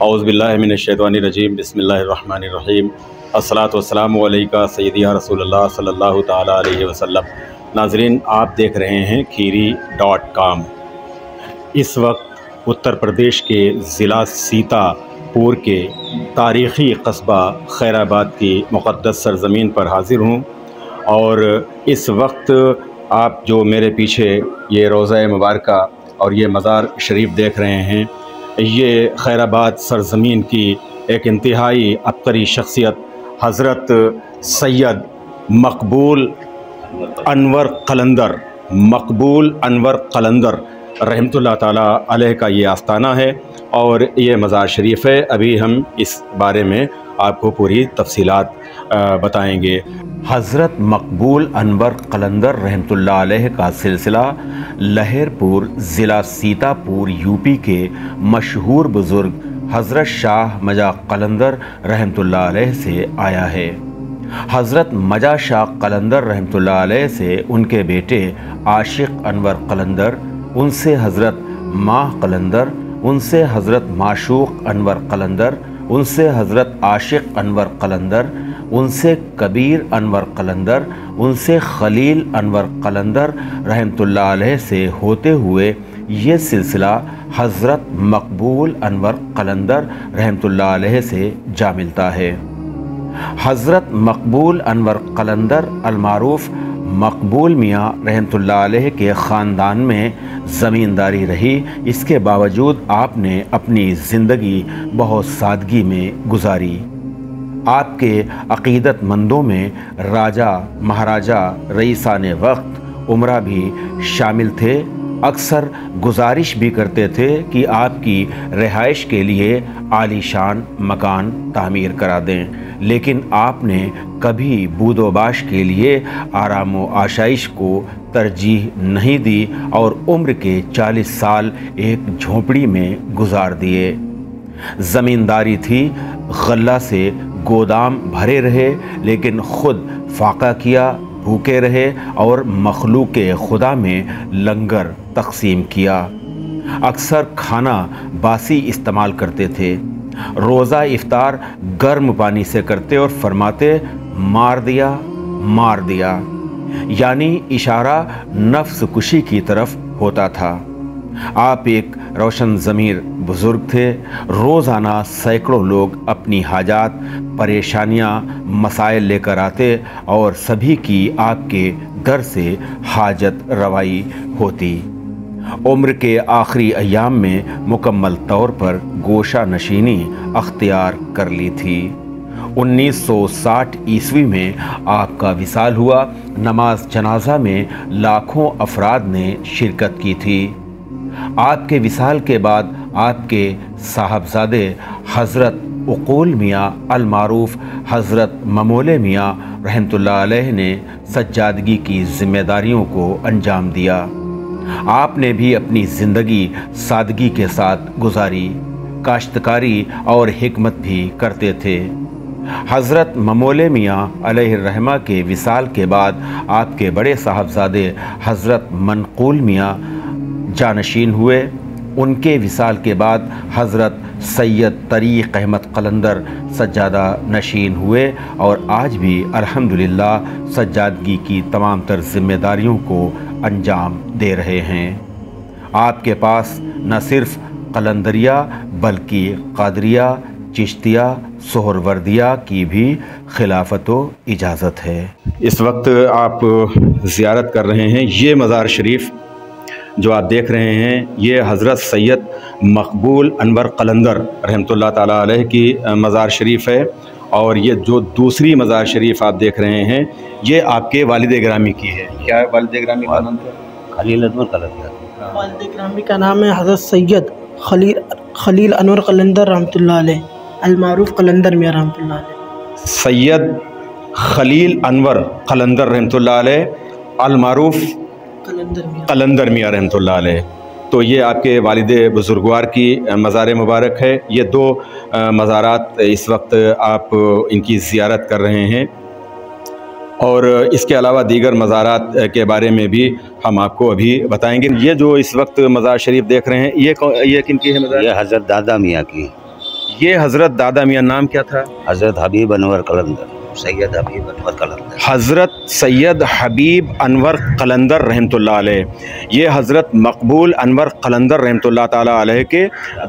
औज़ुबिल्लाहि मिनश्शैतानिर्रजीम बिस्मिल्लाहिर्रहमानिर्रहीम अस्सलातु वस्सलामु अलैका सय्यदी या रसूलल्लाह सल्लल्लाहु तआला अलैहि वसल्लम। नाज़रीन, आप देख रहे हैं खीरी.com। इस वक्त उत्तर प्रदेश के ज़िला सीतापुर के तारीख़ी कस्बा खैराबाद की मुक़द्दस सरज़मीन पर हाज़िर हूँ और इस वक्त आप जो मेरे पीछे ये रोज़ा मुबारका और ये मज़ार शरीफ देख रहे हैं, ये खैराबाद सरज़मीन की एक इंतहाई अब्तरी शख्सियत हज़रत सैयद मकबूल अनवर क़लंदर रहमतुल्लाह ताला अलैह का ये आस्ताना है और ये मज़ार शरीफ है। अभी हम इस बारे में आपको पूरी तफसीलात बताएंगे। हज़रत मकबूल अनवर क़लंदर रहमतुल्लाह अलैह का सिलसिला लहरपुर ज़िला सीतापुर यूपी के मशहूर बुज़ुर्ग हज़रत शाह मजा क़लंदर रहमतुल्लाह अलैह से आया है। हज़रत मजा शाह क़लंदर रहमतुल्लाह अलैह से उनके बेटे आशिक़ अनवर क़लंदर, उनसे हज़रत माह क़लंदर, उनसे हज़रत माशूक़ अनवर क़लंदर, उनसे हज़रत आशिक़ अनवर क़लंदर, उनसे कबीर अनवर क़लंदर, उनसे खलील अनवर क़लंदर रहमतुल्लाह अलैह से होते हुए ये सिलसिला हज़रत मकबूल अनवर क़लंदर रहमतुल्लाह अलैह से जा मिलता है। हज़रत मकबूल अनवर क़लंदर अलमारूफ़ मकबूल मियाँ रहमतुल्लाह अलैह के ख़ानदान में ज़मींदारी रही। इसके बावजूद आपने अपनी ज़िंदगी बहुत सादगी में गुजारी। आपके अक़ीदतमंदों में राजा, महाराजा, रईसाने वक्त, उमरा भी शामिल थे। अक्सर गुजारिश भी करते थे कि आपकी रिहाइश के लिए आलीशान मकान तामीर करा दें, लेकिन आपने कभी बूदोबाश के लिए आराम व आशाइश को तरजीह नहीं दी और उम्र के 40 साल एक झोंपड़ी में गुजार दिए। ज़मींदारी थी, गल्ला से गोदाम भरे रहे, लेकिन ख़ुद फाका किया, भूखे रहे और मखलूक़े खुदा में लंगर तक़सीम किया। अक्सर खाना बासी इस्तेमाल करते थे। रोज़ा इफ्तार गर्म पानी से करते और फरमाते मार दिया, मार दिया, यानी इशारा नफ्स कुशी की तरफ होता था। आप एक रोशन ज़मीर बुज़ुर्ग थे। रोज़ाना सैकड़ों लोग अपनी हाजात, परेशानियां, मसाइल लेकर आते और सभी की आपके दर से हाजत रवाई होती। उम्र के आखिरी अय्याम में मुकम्मल तौर पर गोशा नशीनी अख्तियार कर ली थी। 1960 ईस्वी में आपका विसाल हुआ। नमाज जनाजा में लाखों अफराद ने शिरकत की थी। आपके विसाल के बाद आपके साहबजादे हज़रत उक़ूल मियाँ अलमारूफ़ हज़रत ममोले मियाँ रहमतुल्लाह अलैह ने सज्जादगी की ज़िम्मेदारियों को अंजाम दिया। आपने भी अपनी ज़िंदगी सादगी के साथ गुजारी, काश्तकारी और हिकमत भी करते थे। हज़रत ममोले मियाँ अलैहिर्रहमा के विसाल के बाद आपके बड़े साहबजादे हज़रत मनक़ूल मियाँ जानशीन हुए। उनके विसाल के बाद हज़रत सैयद तरीक़ अहमद क़लंदर सज्जादा नशीन हुए और आज भी अल्हम्दुलिल्लाह सज्जादगी की तमाम तर ज़िम्मेदारियों को अंजाम दे रहे हैं। आपके पास न सिर्फ़ क़लंदरिया बल्कि क़ादरिया, चिश्तिया, सोहरवर्दिया की भी खिलाफत व इजाज़त है। इस वक्त आप ज़ियारत कर रहे हैं ये मज़ार शरीफ जो आप देख रहे हैं, ये हज़रत सैयद मकबूल अनवर क़लंदर रहमतुल्लाह ताला अलैह की मज़ार शरीफ है। और ये जो दूसरी मज़ार शरीफ आप देख रहे हैं, ये आपके वालिद गिरामी की है। क्या है वालिद गिरामी का नाम? खलील अनवर क़लंदर। वालिद गिरामी का नाम है हज़रत सैयद खलील अनवर क़लंदर रहमतुल्लाह अलैह अलमारूफ़ क़लंदर मियाँ रहमतुल्लाह अलैह। सैयद खलील अनवर क़लंदर रहमतुल्लाह अलैह अलमारूफ़ क़लंदर मियाँ रहमतुल्लाह अलैह। तो ये आपके वालिद बुज़ुर्गवार की मज़ार मुबारक है। ये दो मज़ारात इस वक्त आप इनकी ज़ियारत कर रहे हैं और इसके अलावा दीगर मज़ारात के बारे में भी हम आपको अभी बताएंगे। ये जो इस वक्त मज़ार शरीफ देख रहे हैं, ये किन की है मज़ार? ये हज़रत दादा मियाँ की। ये हज़रत दादा मियाँ नाम क्या था? हज़रत हबीब अनवर कलंदर, सैयद हबीब अनवर कलंदर। हज़रत सैयद हबीब अनवर कलंदर रहमतुल्लाह अलैह, ये हज़रत मकबूल अनवर कलंदर रहमतुल्लाह ताला अलैह के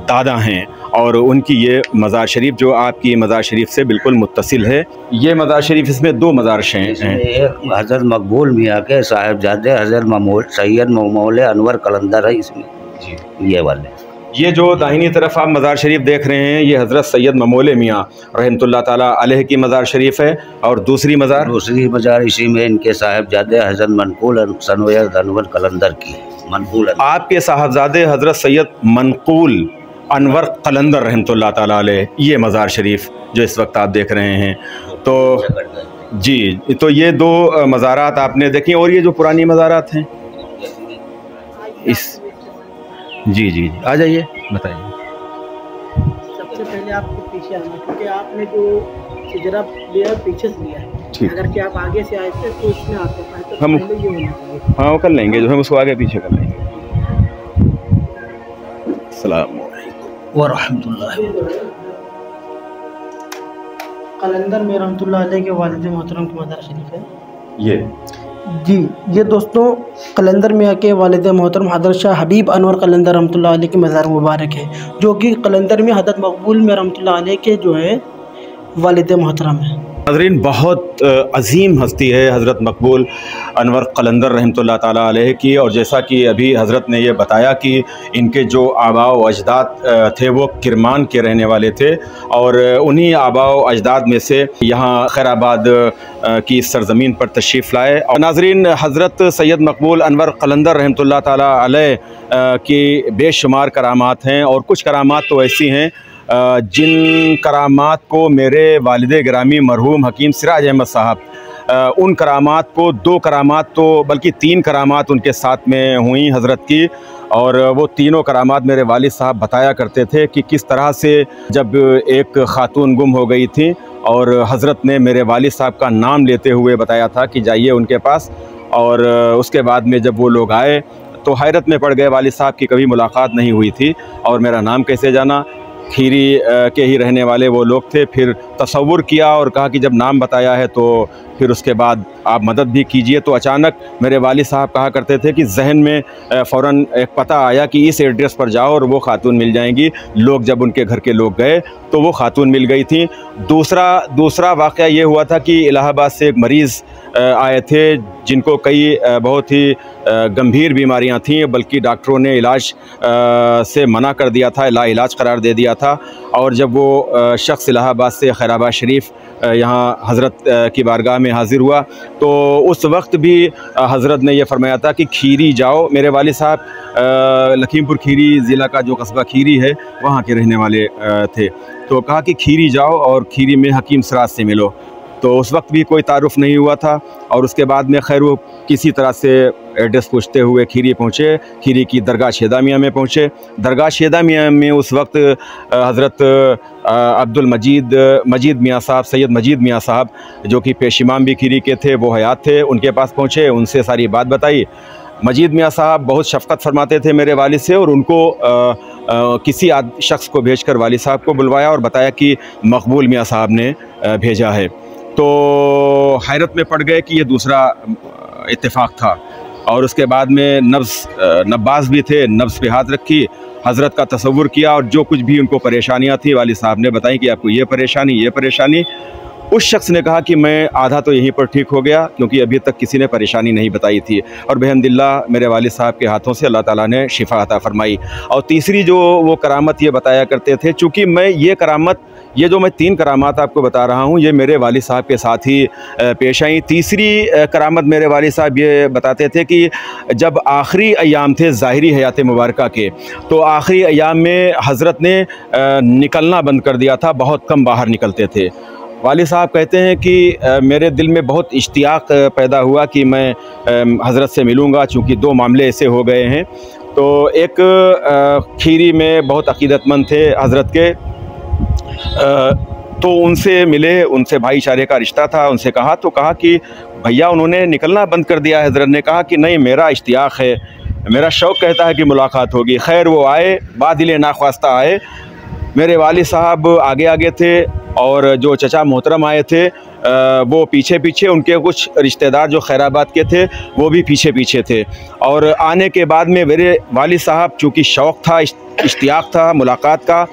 दादा हैं और उनकी ये मज़ार शरीफ जो आपकी मज़ार शरीफ से बिल्कुल मुत्तसिल है। ये मज़ार शरीफ, इसमें 2 मज़ार हैं। एक हज़रत मकबूल मियाँ के साहिबजादे हज़रत सैयद मौले अनवर कलंदर है इसमें जी। ये वाले ये जो दाहिनी तरफ आप मज़ार शरीफ देख रहे हैं, ये हज़रत सैयद ममोले मियाँ रहमतुल्लाह ताला अलैह की मज़ार शरीफ है। और दूसरी मज़ार इसी में इनके साहिबजादे हज़रत मनकूल सैयद अनवर कलंदर की मनकूल। आपके साहबजादे हज़रत सैयद मनकूल अनवर कलंदर रहमतुल्लाह ताला अलैह, ये मज़ार शरीफ जो इस वक्त आप देख रहे हैं। तो जी, तो ये 2 मज़ारात आपने देखी। और ये जो पुरानी मज़ारात हैं इस जी जी आ जाइए, बताइए। सबसे पहले आपको पीछे आना, क्योंकि आपने जो हिजरा लिया पीछे से लिया है। अगर कि आप आगे से आए थे तो इसमें आते तो हम पहले ये होना चाहिए। हाँ, वो कर लेंगे, जो हम उसको आगे पीछे कर लेंगे। अस्सलाम वालेकुम व रहमतुल्लाहि। कलंदर में रहमतुल्लाह अलैह के वालिद मोहतरम की मज़ार शरीफ है ये जी। ये दोस्तों कलंदर मियाँ के वालिद मोहतरम हज़रत शाह हबीब अनवर कलंदर रहमतुल्लाह अलैह की मज़ार मुबारक है, जो कि कलंदर में हज़रत मकबूल में रहमतुल्लाह अलैह के जो है वालिद मोहतरम है। नाज़रीन, बहुत अजीम हस्ती है हज़रत मकबूल अनवर कलंदर रहमतुल्लाह ताला अलैह की। और जैसा कि अभी हज़रत ने ये बताया कि इनके जो आबा व अजदाद थे वो किरमान के रहने वाले थे और उन्हीं आबा व अजदाद में से यहाँ खैराबाद की सरज़मीन पर तशरीफ़ लाए। और नाज़रीन, हज़रत सैयद मकबूल अनवर कलंदर रहमतुल्लाह ताला अलैह की बेशुमार करामात हैं और कुछ करामात तो ऐसी हैं जिन करामात को मेरे वालिद गिरामी मरहूम हकीम सिराज अहमद साहब, उन करामात को 2 करामात तो बल्कि 3 करामात उनके साथ में हुई हज़रत की। और वो तीनों करामात मेरे वालिद साहब बताया करते थे कि किस तरह से जब एक ख़ातून गुम हो गई थी और हज़रत ने मेरे वालिद साहब का नाम लेते हुए बताया था कि जाइए उनके पास। और उसके बाद में जब वो लोग आए तो हैरत में पड़ गए, वालिद साहब की कभी मुलाकात नहीं हुई थी और मेरा नाम कैसे जाना। खीरी के ही रहने वाले वो लोग थे। फिर तसव्वुर किया और कहा कि जब नाम बताया है तो फिर उसके बाद आप मदद भी कीजिए। तो अचानक मेरे वालिद साहब कहा करते थे कि जहन में फ़ौरन एक पता आया कि इस एड्रेस पर जाओ और वो खातून मिल जाएंगी। लोग जब उनके घर के लोग गए तो वो खातून मिल गई थी। दूसरा वाक़या ये हुआ था कि इलाहाबाद से एक मरीज़ आए थे जिनको कई बहुत ही गंभीर बीमारियां थीं, बल्कि डॉक्टरों ने इलाज से मना कर दिया था, लाइलाज करार दे दिया था। और जब वो शख्स इलाहाबाद से खैराबाद शरीफ यहाँ हज़रत की बारगाह में हाज़िर हुआ तो उस वक्त भी हज़रत ने यह फ़रमाया था कि खीरी जाओ। मेरे वालिद साहब लखीमपुर खीरी ज़िला का जो कस्बा खीरी है वहाँ के रहने वाले थे। तो कहा कि खीरी जाओ और खीरी में हकीम सिराज से मिलो। तो उस वक्त भी कोई तारुफ़ नहीं हुआ था। और उसके बाद में खैर वो किसी तरह से एड्रेस पूछते हुए खीरी पहुँचे। खीरी की दरगाह शेदा मियाँ में पहुँचे। दरगाह शेदा मियाँ में उस वक्त हज़रत अब्दुल मजीद मियाँ साहब, सैयद मजीद मियाँ साहब जो कि पेश इमाम भी खीरी के थे, वो हयात थे। उनके पास पहुँचे, उनसे सारी बात बताई। मजीद मियाँ साहब बहुत शफ़क़त फरमाते थे मेरे वालिद से और उनको किसी शख्स को भेजकर वालिद साहब को बुलवाया और बताया कि मकबूल मियाँ साहब ने भेजा है। तो हैरत में पड़ गए कि ये दूसरा इत्तेफाक था। और उसके बाद में नब्बास भी थे, नब्ज़ पे हाथ रखी, हज़रत का तसव्वुर किया और जो कुछ भी उनको परेशानियां थी वालिद साहब ने बताई कि आपको ये परेशानी। उस शख्स ने कहा कि मैं आधा तो यहीं पर ठीक हो गया क्योंकि अभी तक किसी ने परेशानी नहीं बताई थी। और बेहमदिल्लाह मेरे वालिद साहब के हाथों से अल्लाह ताला ने शिफा अता फ़रमाई। और तीसरी जो वो करामत ये बताया करते थे, चूँकि मैं ये जो मैं 3 करामात आपको बता रहा हूँ ये मेरे वालिद साहब के साथ ही पेश आई। तीसरी करामत मेरे वालिद साहब ये बताते थे कि जब आखिरी अयाम थे ज़ाहिरी हयात मुबारका के, तो आखिरी अयाम में हज़रत ने निकलना बंद कर दिया था, बहुत कम बाहर निकलते थे। वालिद साहब कहते हैं कि मेरे दिल में बहुत इश्तियाक पैदा हुआ कि मैं हज़रत से मिलूँगा, चूँकि 2 मामले ऐसे हो गए हैं। तो एक खीरी में बहुत अक़ीदतमंद थे हज़रत के, तो उनसे मिले, उनसे भाईचारे का रिश्ता था। उनसे कहा तो कहा कि भैया उन्होंने निकलना बंद कर दिया। हज़रत ने कहा कि नहीं, मेरा इश्तियाक है, मेरा शौक़ कहता है कि मुलाकात होगी। खैर वो आए, बादिल नाख्वास्ता आए मेरे वालिद साहब आगे आगे थे और जो चचा मोहतरम आए थे वो पीछे पीछे, उनके कुछ रिश्तेदार जो खैराबाद के थे वो भी पीछे पीछे थे। और आने के बाद में मेरे वालिद साहब, चूँकि शौक़ था, इश्तियाक़ था मुलाकात का,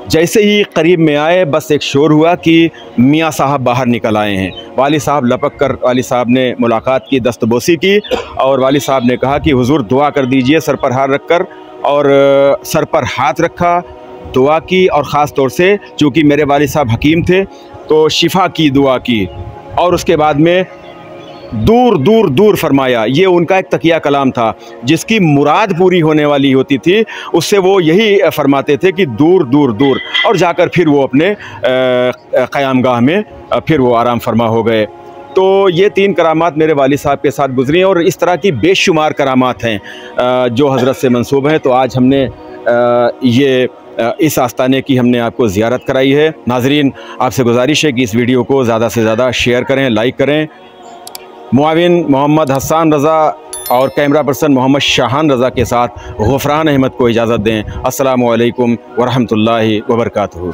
जैसे ही करीब में आए बस एक शोर हुआ कि मियाँ साहब बाहर निकल आए हैं। वालिद साहब लपक कर वालिद साहब ने मुलाकात की, दस्तबोसी की और वालिद साहब ने कहा कि हुजूर दुआ कर दीजिए, सर पर हाथ रख कर। और सर पर हाथ रखा, दुआ की और ख़ास तौर से चूँकि मेरे वालिद साहब हकीम थे तो शिफा की दुआ की। और उसके बाद में दूर दूर दूर फरमाया। ये उनका एक तकिया कलाम था, जिसकी मुराद पूरी होने वाली होती थी उससे वो यही फरमाते थे कि दूर दूर दूर, और जाकर फिर वो अपने क़यामगाह में फिर वो आराम फरमा हो गए। तो ये 3 करामात मेरे वालिद साहब के साथ गुज़री हैं और इस तरह की बेशुमार करामात हैं जो हज़रत से मंसूब हैं। तो आज हमने इस आस्ताने की हमने आपको ज़ियारत कराई है। नाज़रीन, आपसे गुजारिश है कि इस वीडियो को ज़्यादा से ज़्यादा शेयर करें, लाइक करें। मुआविन मोहम्मद हसन रज़ा और कैमरा पर्सन मोहम्मद शाहान रज़ा के साथ गुफ़रान अहमद को इजाज़त दें। अस्सलामु अलैकुम वरहमतुल्लाहि वबरकातुहू।